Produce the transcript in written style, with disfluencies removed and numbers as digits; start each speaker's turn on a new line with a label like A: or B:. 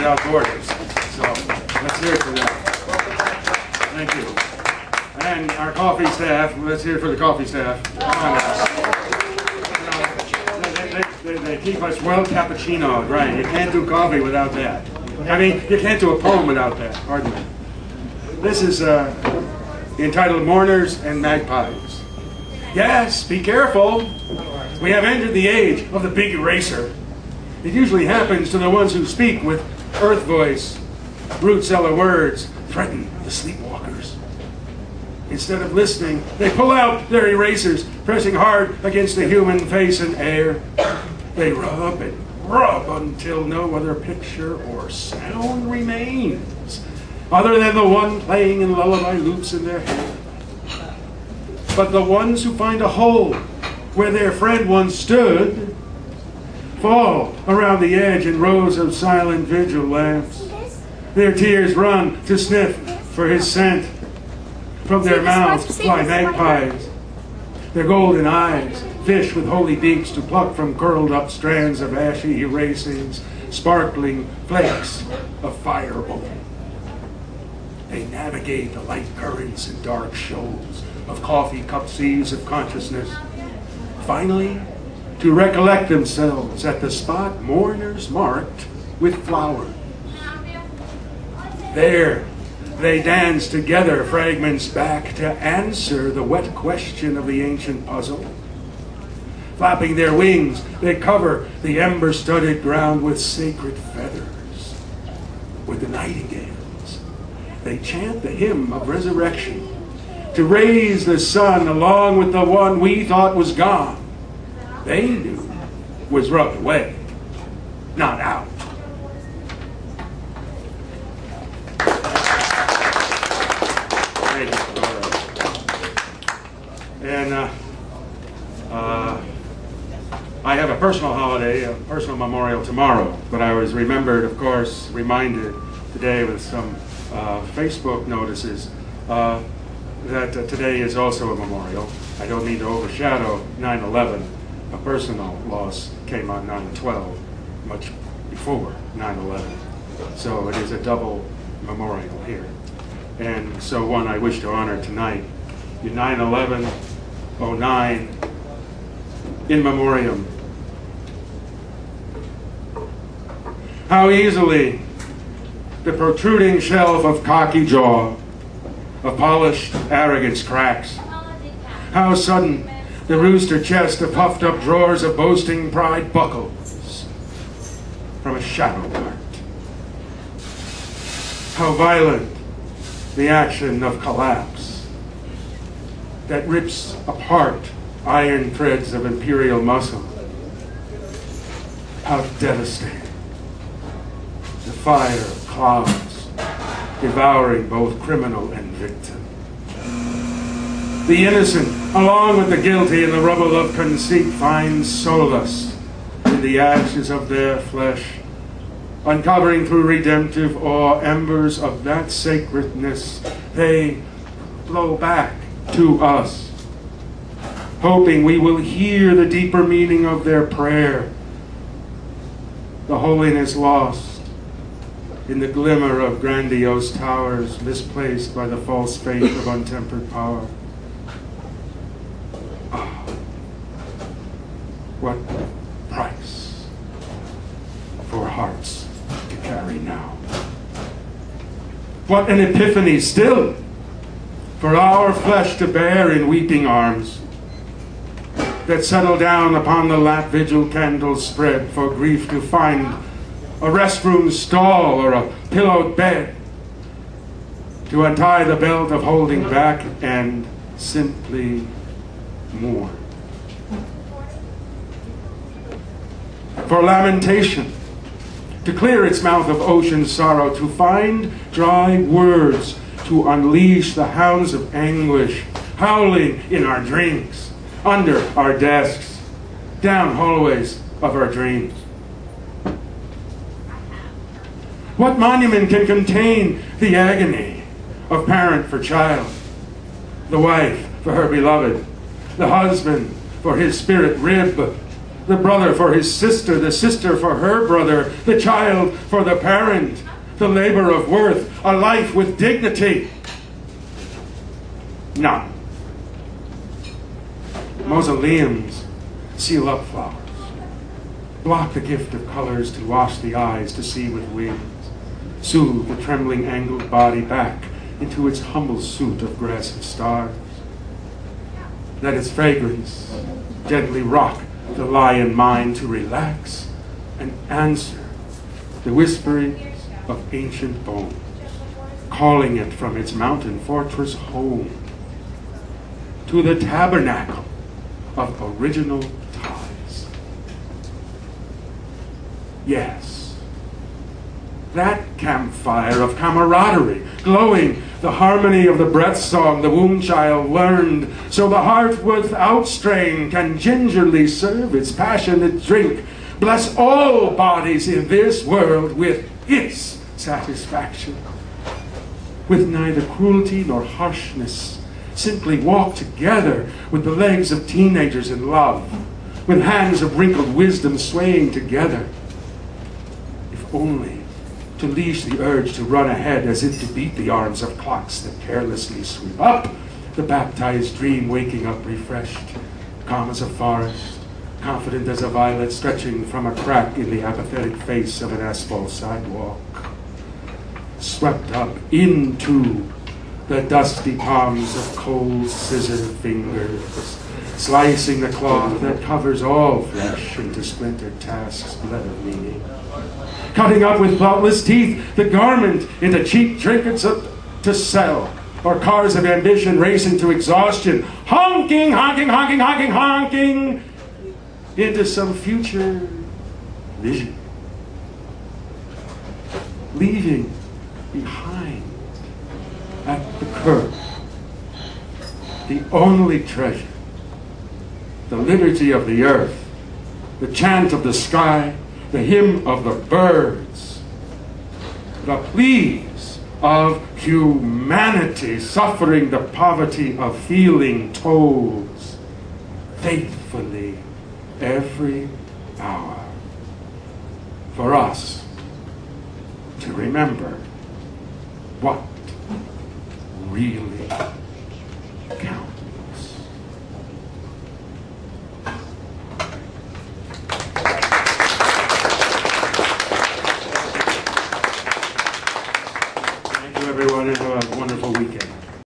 A: without borders. So let's hear it for that. Thank you. And our coffee staff, let's hear it for the coffee staff. They keep us well cappuccinoed, right? You can't do coffee without that. I mean, you can't do a poem without that, pardon me. This is entitled Mourners and Magpies. Yes, be careful. We have entered the age of the big eraser. It usually happens to the ones who speak with earth voice. Root cellar words threaten the sleepwalkers. Instead of listening, they pull out their erasers, pressing hard against the human face and air. They rub and rub until no other picture or sound remains, other than the one playing in lullaby loops in their head. But the ones who find a hole where their friend once stood fall around the edge in rows of silent vigil lamps. Their tears run to sniff for his scent. From their mouths fly magpies. Their golden eyes fish with holy beaks to pluck from curled up strands of ashy erasings, sparkling flakes of fireball. They navigate the light currents and dark shoals of coffee cup seas of consciousness, finally to recollect themselves at the spot mourners marked with flowers. There they dance together, fragments back, to answer the wet question of the ancient puzzle. Flapping their wings, they cover the ember-studded ground with sacred feathers. With the nightingales, they chant the hymn of resurrection, to raise the sun along with the one we thought was gone. They knew was rubbed away, not out. And I have a personal holiday, a personal memorial tomorrow, but I was reminded today with some Facebook notices that today is also a memorial. I don't mean to overshadow 9/11. A personal loss came on 9/12, much before 9/11. So it is a double memorial here. And so one I wish to honor tonight, in 9/11/09, in memoriam. How easily the protruding shelf of cocky jaw, of polished arrogance cracks. How sudden the rooster chest of puffed up drawers of boasting pride buckles from a shadow part. How violent the action of collapse that rips apart iron threads of imperial muscle. How devastating the fire of clouds devouring both criminal and victim. The innocent, along with the guilty in the rubble of conceit, find solace in the ashes of their flesh, uncovering through redemptive awe embers of that sacredness. They blow back to us, hoping we will hear the deeper meaning of their prayer, the holiness lost in the glimmer of grandiose towers misplaced by the false faith of untempered power. Ah, what price for hearts to carry now. What an epiphany still for our flesh to bear in weeping arms that settle down upon the lap vigil candles spread for grief to find a restroom stall or a pillowed bed, to untie the belt of holding back and simply mourn. For lamentation to clear its mouth of ocean sorrow, to find dry words to unleash the hounds of anguish howling in our drinks, under our desks, down hallways of our dreams. What monument can contain the agony of parent for child, the wife for her beloved, the husband for his spirit rib, The brother for his sister, the sister for her brother, the child for the parent, the labor of worth, a life with dignity. None. Mausoleums seal up flowers, block the gift of colors to wash the eyes to see with wings, soothe the trembling angled body back into its humble suit of grass and stars. Let its fragrance gently rock the lion mind to relax and answer the whisperings of ancient bones, calling it from its mountain fortress home to the tabernacle of original ties. Yes, that campfire of camaraderie, glowing the harmony of the breath song the womb child learned, so the heart without strain can gingerly serve its passionate drink. Bless all bodies in this world with its satisfaction. With neither cruelty nor harshness, simply walk together with the legs of teenagers in love, with hands of wrinkled wisdom swaying together. If only to leash the urge to run ahead as if to beat the arms of clocks that carelessly sweep up, the baptized dream waking up refreshed, calm as a forest, confident as a violet stretching from a crack in the apathetic face of an asphalt sidewalk, swept up into the dusty palms of cold scissor fingers, slicing the cloth that covers all flesh into splintered tasks bled of meaning, cutting up with thoughtless teeth the garment into cheap trinkets to sell, or cars of ambition racing to exhaustion, honking, honking, honking, honking, honking, into some future vision, leaving behind at the curb the only treasure, the liberty of the earth, the chant of the sky, the hymn of the birds, the pleas of humanity suffering the poverty of feeling tolls faithfully every hour for us to remember what really